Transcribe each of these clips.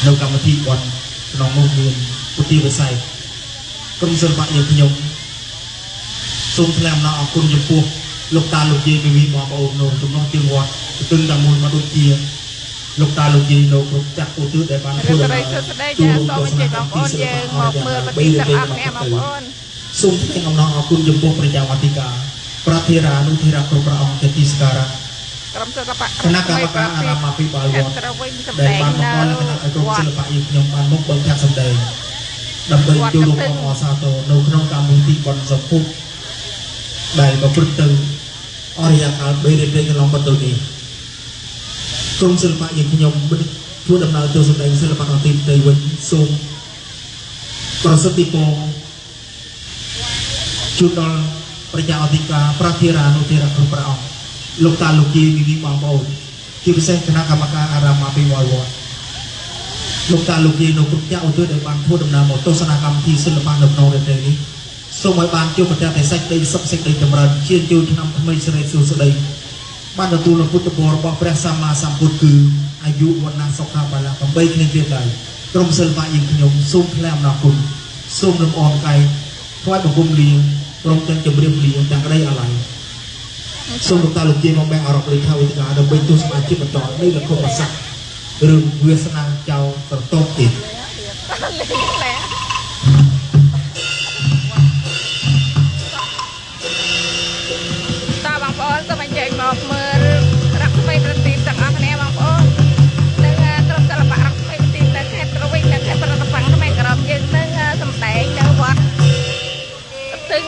នៅកម្មវិធីគាត់ក្នុងនោះមានពុទ្ធិវិស័យក្រុមសិល្បៈយើងខ្ញុំសូមថ្លែងអំណរអគុណចំពោះលោកតាលោកយាយពីបងប្អូននៅចំណុចជើងវត្តទិញតែមួយមកដូចជាលោកតាលោកយាយនៅគ្រប់ចាក់ឧទ្ទិសដែលបានធ្វើដល់ចូលរួមទស្សនាកម្មវិធីសិល្បៈមកមើលប្រទេសទាំងអស់គ្នាបងប្អូនសូមថ្លែងអំណរអគុណចំពោះព្រះអធិការប្រធារានុធារៈគ្រប់ព្រះអង្គជាទីសក្ការៈក្រុមសិល្បៈគណៈកម្មការអារាមអភិបាលវត្តដែលបានបង្កើតលក្ខណៈឲ្យក្រុមសិល្បៈយើងខ្ញុំបានមកបង្កើតសម្ដែងដើម្បីចូលរួមអបអរសាទរនៅក្នុងកម្មវិធីបុណ្យសពុទ្ធដែលប្រព្រឹត្តទៅអរិយាកាល3រៀបកន្លងបន្ទាប់នេះក្រុមសិល្បៈយើងខ្ញុំធ្វើដំណើរចូលសម្ដែងសិល្បៈទីផ្ទៃវិញសូមប្រសិទ្ធពរជូនដល់ប្រជាអធិការប្រធារានុធារៈគ្រប់ព្រះអង្គលោកតាលោកយាយមីបងប្អូនជាពិសេសគណៈកម្មការអារាមអភិបាលវត្តលោកតាលោកយាយនៅគ្រប់ចាក់ឧទ្ទិសដែលបានធ្វើដំណើរមកទស្សនាកម្មវិធីសិល្បៈនៅក្នុងរយៈពេលនេះសូមឲ្យបានជួបប្រទះតែសេចក្តីសុខសេចក្តីចម្រើនជាជួនឆ្នាំថ្មីសិរីសួស្តីបានទទួលនូវពុទ្ធពររបស់ព្រះសម្មាសម្ពុទ្ធគឺអាយុវណ្ណៈសុខៈបលៈ8គ្នាទៀតដែរក្រុមសិល្បៈយើងខ្ញុំសូមថ្លែងអំណរគុណសូមលំអរកាយថ្វាយបង្គំលាព្រមទាំងជម្រាបលាទាំងក្តីអាល័យសូមលោកតាលោកយាយមកបែងអរ៉ុបលេខាវិទ្យាដើម្បីទស្សនាជាបន្តនៃលក្ខណៈសាស្ត្ររឿងវាសនាចៅត្រតបទៀតតើបងប្អូនសូមអញ្ជើញមកមើលរកស្មីប្រទីបទាំងអស់គ្នាបងប្អូននិងក្រុមសិល្បៈរកស្មីប្រទីបនៅខេត្តត្រវិញនិងខេត្តប្រណិតផងខ្មែរក្រមយើងនឹងសម្ដែងនៅវត្តទិញ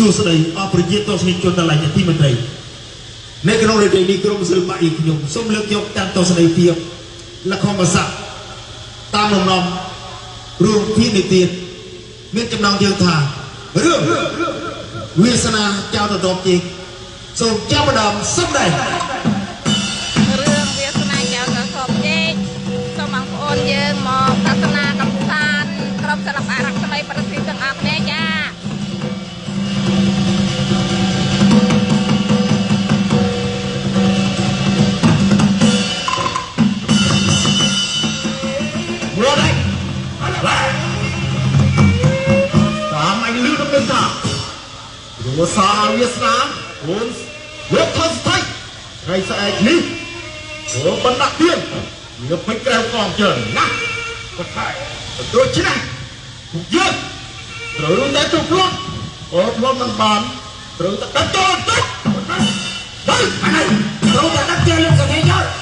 សួស្តីអបរិយាទស្សនិកជនទាំងឡាយទីមន្ត្រីនៅក្នុងរយៈនេះក្រុមសិល្បៈយើងខ្ញុំសូមលើកយកតាមទស្សនីយភាពល្ខោនបាសាក់តាមលំនាំរួមភាគនេះទៀតមានចំណងជើងថារឿងវាសនាចៅត្រតបជេកសូមចាប់ផ្ដើមសម្ដែងរឿងវាសនាចៅត្រតបជេកសូមបងប្អូនយើងមកទស្សនាកម្សាន្តក្រុមសិល្បៈរកស្មីប្រសិទ្ធទាំងអស់គ្នាចារសាវាសនាអូនយកថស្ថៃថ្ងៃស្អែកនេះអូបណ្ដាក់ទៀតវាពេញក្រៅកងជើងណាក៏ថាដូច្នេះយើងត្រូវតែទៅខ្លួនអូខ្លួនមិនបានត្រូវតែកាត់ចូលទៅទៅអានេះត្រូវតែកាត់ចូលលោកស្រីយក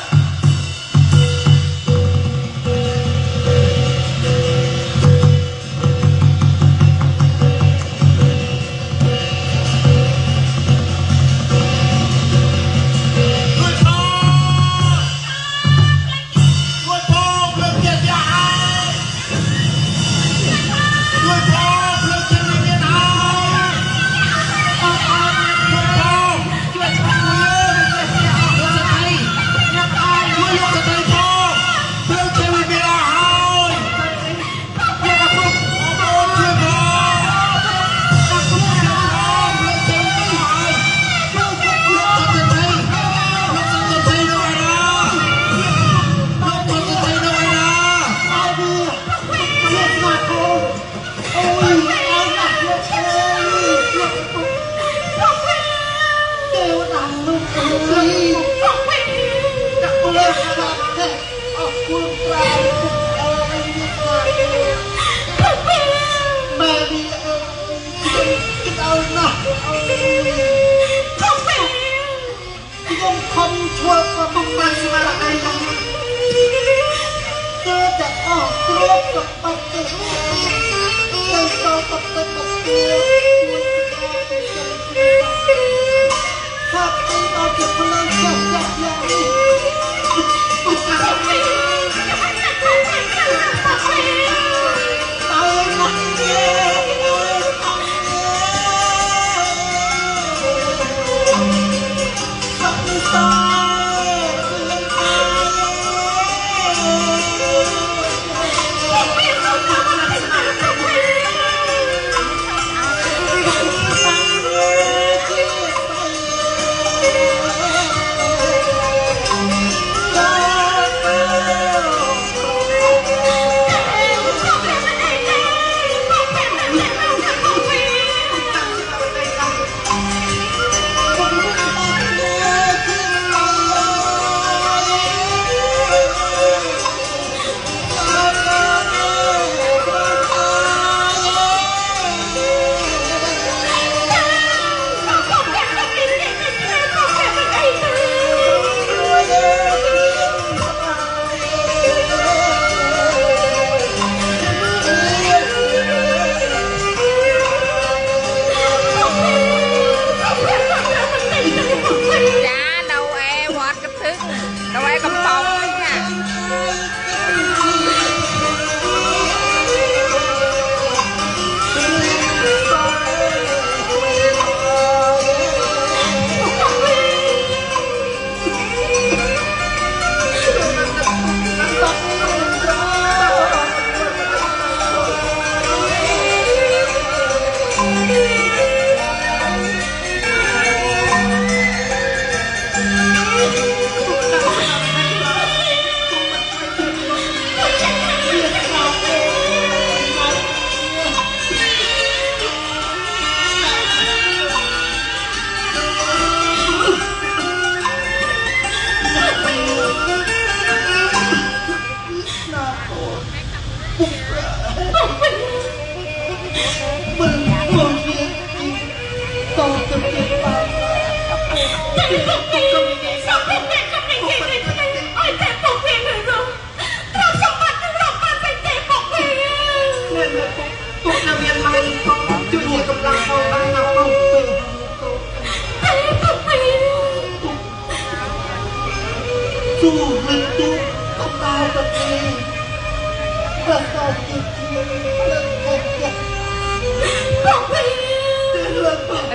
tak boleh kata aku terlalu mari kita nakខ្ញុំខំធ្វើក៏ពុំបានស្មារតីទៅតែអស់គ្រប់ក៏បាត់ទៅទៅចូលទៅទៅទៅថាទីដល់ជាផ្លូវចាស់ចាស់យ៉ាងនេះពុកកាទៅណា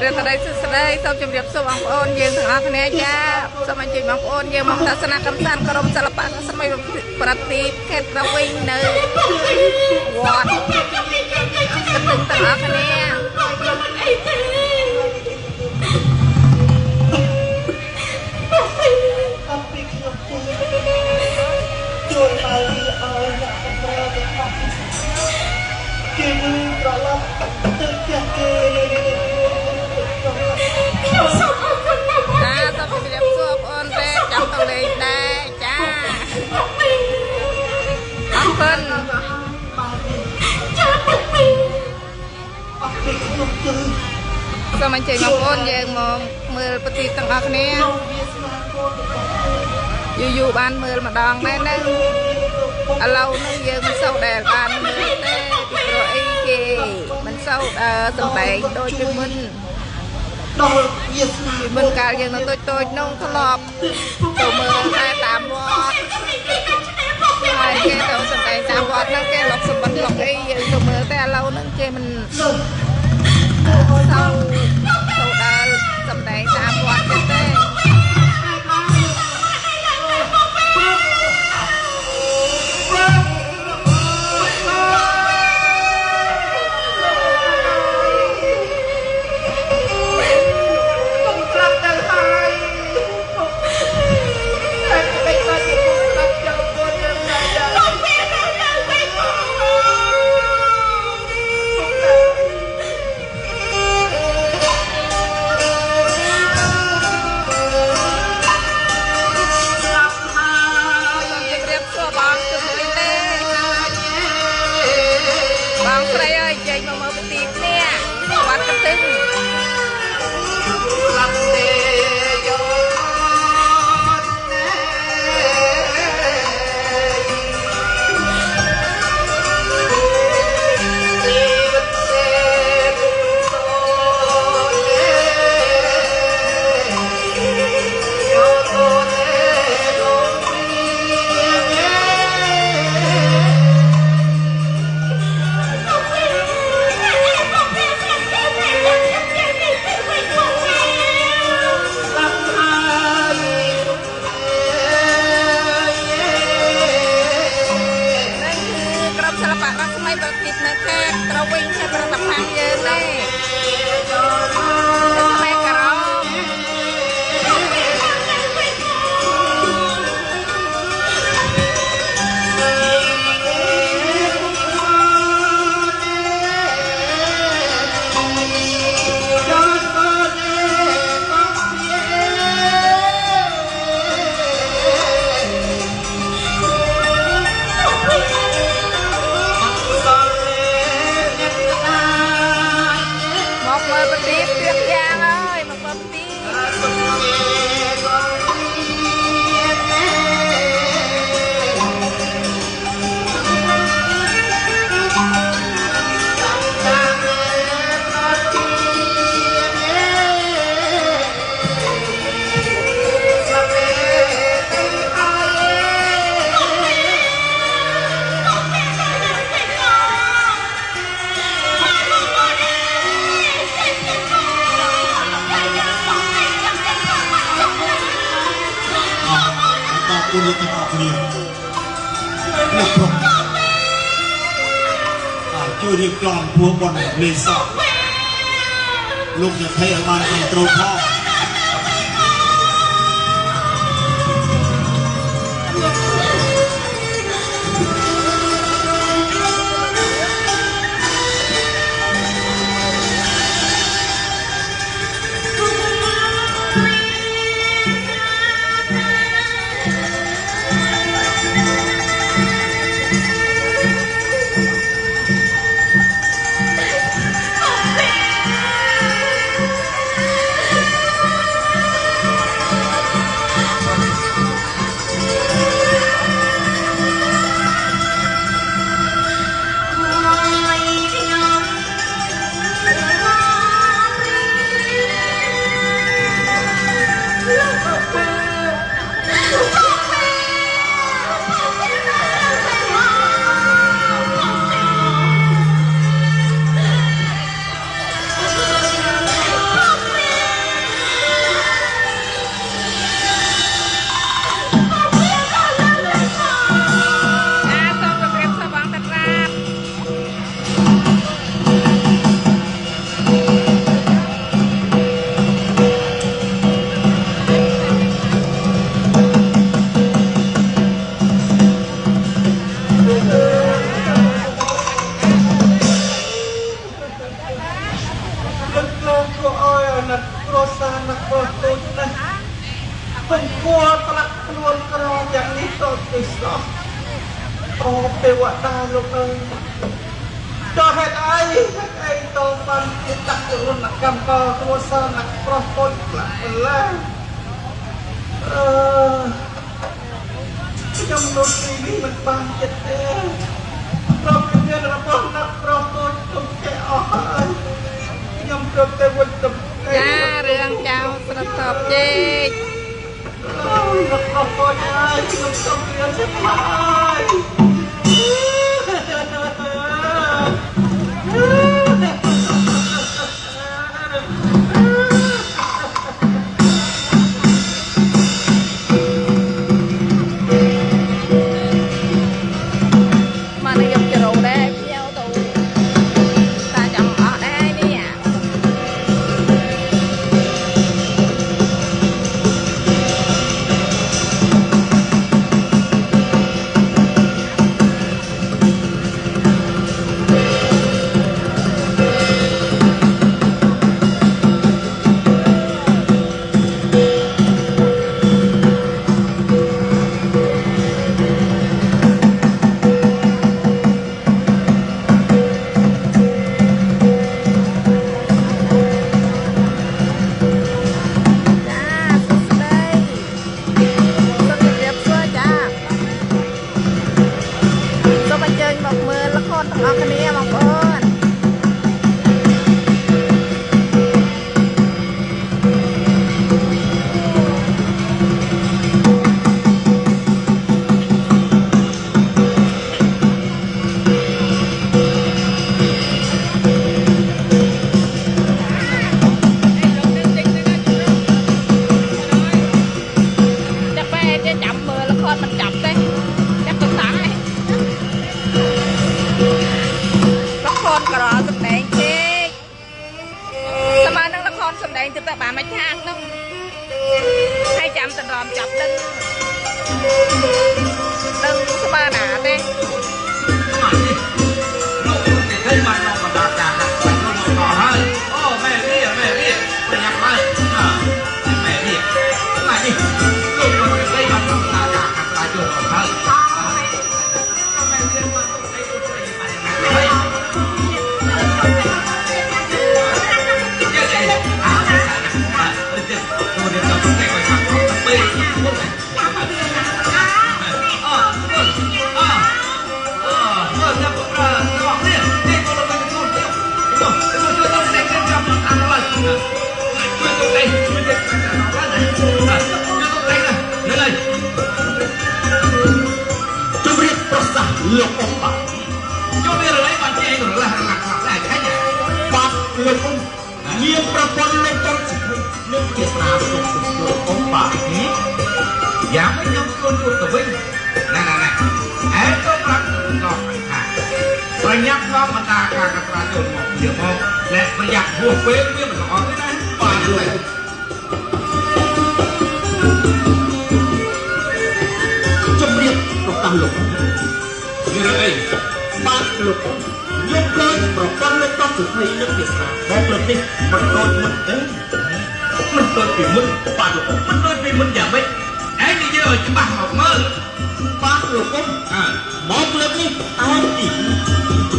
រដ្ឋាភិបាលស្ដីសូមជម្រាបសួរបងប្អូនយើងទាំងអស់គ្នាចាសូមអញ្ជើញបងប្អូនយើងមកទស្សនកម្មសានក្រុមសិល្បៈសម័យប្រទីបខេត្តប្រវីនៅវត្តកន្ទឹងទាំងអស់គ្នាជួយឲ្យឲ្យអ្នកប្រតិបត្តិគេនឹងត្រឡប់ទៅផ្ទះគេសូមជម្រាបសួរបងប្អូនទេចាំទៅលេងដែរចាអរគុណសូមអញ្ជើញបងប្អូនយើងមកមើលប្រទីបទាំងអស់គ្នាយូរបានមើលម្ដងដែរណាឥឡូវនេះយើងមិនសូវដែលបានមើលទេពីព្រោះអីគេមិនសូវសម្ដែងដូចពីមុនដល់វាស្នាមុនកាលយើងនៅតូចនោះធ្លាប់ទៅមើលតែតាមវត្តហើយគេទៅសម្ដែងតាមវត្តហ្នឹងគេលុកសម្បត្តិលុកអីយើងទៅមើលតែឥឡូវហ្នឹងគេមិនសូវដែលសម្ដែងតាមវត្តទេ คุณยังติดต่อគ្នាលោកប្រុសជួយរៀបចំភួរបនលេសក់លោកจะให้អបានគ្រប់គ្រងផង លោកអ៊ំបាទចូលវារៃបាត់ចេញទៅរះរកតែខាញ់បាទលោកអ៊ំមានប្រព័ន្ធលោកចង់នឹងជាស្នាលោកអ៊ំបាទ อย่าไม่ยอมชวนตัววิ่งนั่นไอ้ก็รับก็ไปค่ะประหยัดก็มาตากากระตาจนหมดเดี๋ยวมองและประหยัดพวกเว้ยเพื่อมันออกได้ปาดเลยจมเรียบตกตาหลงนี่เลยปาดหลงยกเลยปรับกันเลยต้องสุดท้ายนักเรียนบอกเลยนี่มันโดนมันเต้นมันโดนปีมึงปาดหลงมันโดนปีมึงอย่าไม่ไอ้นี่เยอะจะบ้าหอกเมื่อปาดหลงบอกเลยนี่ตายอีก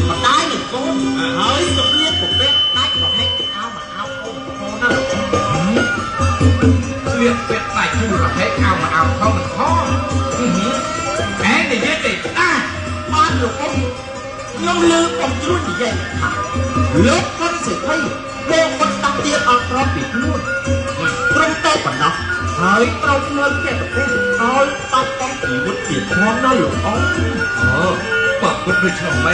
มาตายหนึ่งคนเฮ้ยสุดเรียบผมเป็นตายบอกให้เอามาเอาโอ้โหนั่นหรอเรียกเป็ดตายคู่กับให้เอามาเอาเขามันคอไอ้นี่เยอะติดปาดหลงยังลืมผมรุ่นใหญ่ค่ะลบคนเสียให้โบกคนตักเตียนเอาพร้อมปิดนู่นตรงโต๊ะปนักหายเราเงินแก่ประเทศเอาตัดต้องกี่วุฒิเปลี่ยนพร้อมนั่นหรอปากคนไปชมไหม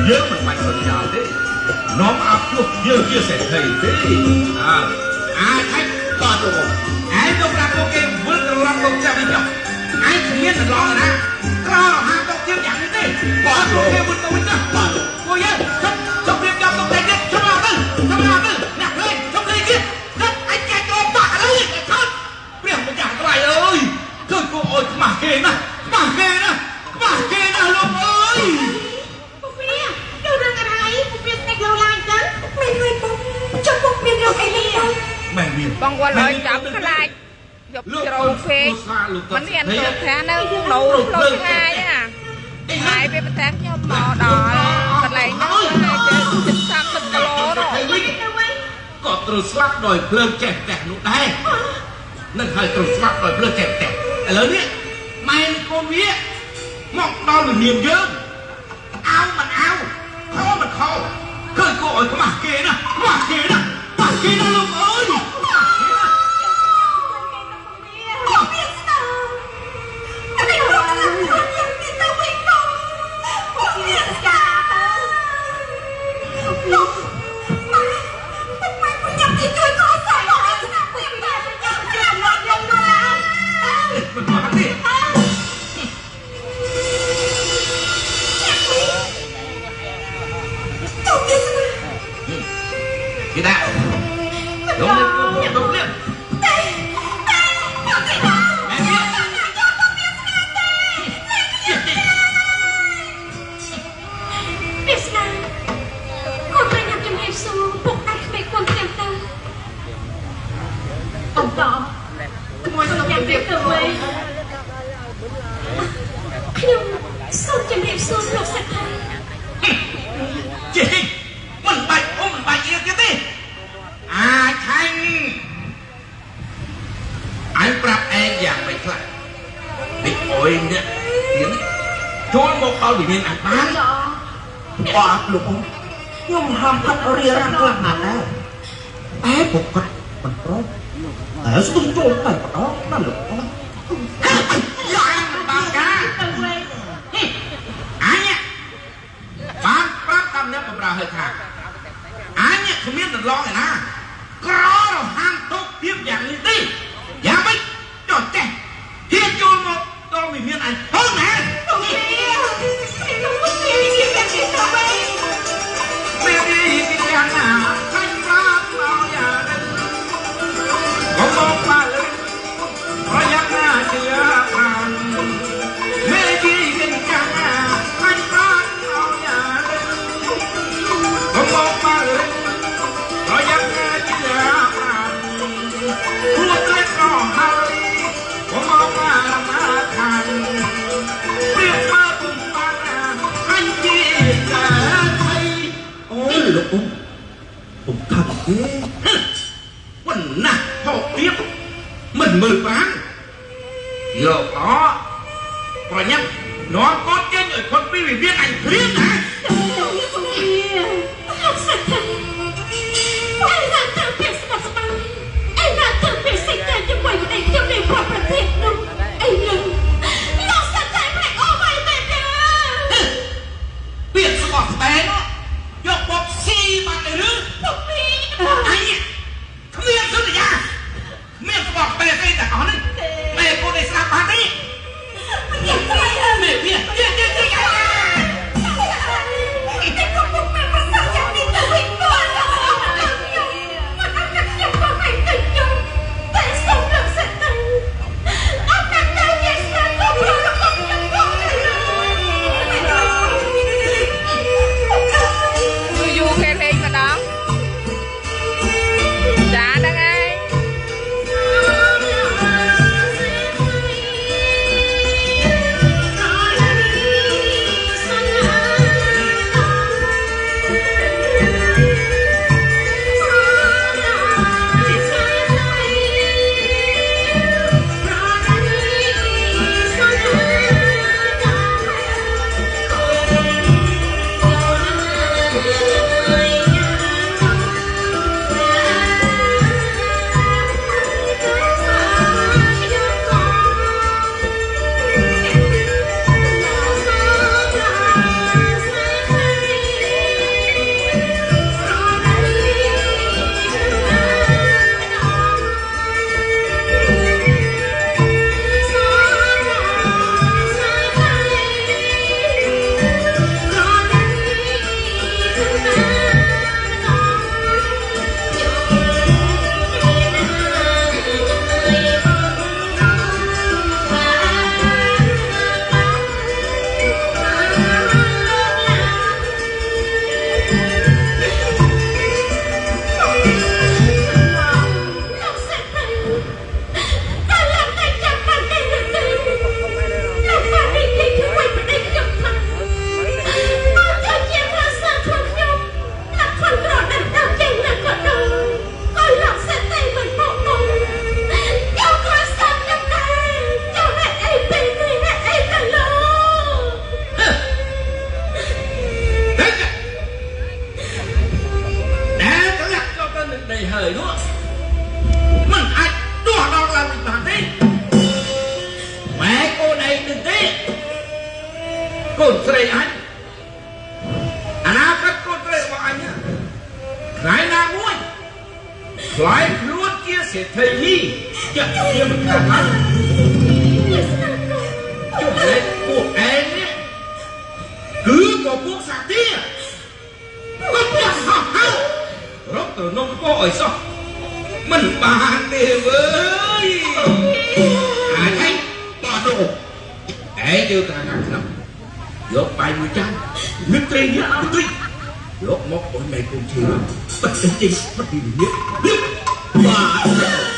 เยอะมันไปสัญญาดิน้องอับยุกเยอะเยอะเสร็จให้ดิใครปาดลงไอ้ตัวรักโอเควุฒิรักโอเคไม่ยอมไอ้คนนี้มันรอนะก็หาตัวเทียมอย่างนี้ดิปาดโอเควุฒิตัววิ่งนะปาดโอ้ยชมเรียบยำตรงไหนเนี่ยชมอาบึ้งหนักเลยชมเลยกินไอ้แกโดนปากอะไรไอ้ท่านเปรี้ยวเป็นอย่างไรเอ้ยคือกูโอ้ยมาเกนะลูกเอ้ยปุ๊บเนี่ยดูเรื่องอะไรปุ๊บเนี่ยแต่เราลายกันไม่เงินปุ๊บจนปุ๊บเนี่ยเราไอ้เนี่ยแม่เมียบางวันเลยจับขลายยกโจเฟกมันเรียนตัวแท้เนื้อหนูลงง่ายอ่ะหายไปประแทกยอมหมอดอตะไลนั่งเลยเจอ13 กิโลหรอก็ตรวจสอบหน่อยเพลิงแจกแตกหนูได้นั่นให้ตรวจสอบหน่อยเพลิงแจกแตกแล้วเนี่ยไม่คนนี้มองดาวหรือเนียมเยอะเอามันเอาเขามันเขาเคยกูโอ้ยมาเกนะลูกเอ้ยKita Đúng liếc Ông đó Ngồi trong nhà việc từ quê Nhưng Sao chẳng hẹp xuống lột sạch thay Chị Mình bạch yêu kia đi Thanh Anh bạp em dạng bạch lại Đi ôi nè Chối một bao bị nên ăn bán Bạc lục Nhưng hàm thật ở rìa răng là hạt đó Ép một cách Mình có Để xuống trốn này của nó Nó lục đó Dạng bạc cá Anh nhá Bác bác tâm nếp của bà hơi thạc Anh nhá không biết được lo này nè Có đâu ham tốt tiếp dạng như đi Dạ bích Cho trẻ Thiên chui một Tôi mình miên anh Hơn nè Không đi Không đi Mẹ đi cái đèn nào Thanh bác vào nhà đình Có một bà lên Có nhắc ra chưa bàn Mẹ đi cái đèn nào Thanh bác vào nhà đình Có một bà lên Có nhắc ra chưa bàn Hút lên có hai Có một bà mà thành Biết mơ cùng bà Anh chị là thầy Ôi lục Ông thật ghê Mình nè Học tiếp Mình 10 bán Giờ đó Và nhắc Nó có trên ở con bí vì biết anh thuyết hả Không đi Học sạch thật Anh là thằng biệt sạch sạch Anh là thằng biệt sạch thật Nhưng mà anh không để bỏประเทศđâu Anh đừng Nó sạch thật phải ôm mày về kìa Biệt sạch sạch bé nó Dọc bọc xì bằng này nữa Không đi Anh Không biết sao này nha Miệng sạch sạch bé cái cả có này Mẹ cô này sạch ស្រីអញអនាគតកូនស្រីរបស់អញថ្ងៃណាមួយខ្លាយខ្លួនជាសេដ្ឋីនេះចាក់ជាមិនខានណាចុះលេខពួកឯងនេះគឺក៏ពួកសាទាក៏ពួកហោះហៅរកទៅនំកឲ្យសោះមិនបានទេវើយអញបោះទៅឯងទៅកាខាងក្នុងយកបាយមួយចាននឹងត្រីនេះអត់តិចយកមកឲ្យម៉ែកូនជឿបាត់ចេញបាត់ពីនេះបាទ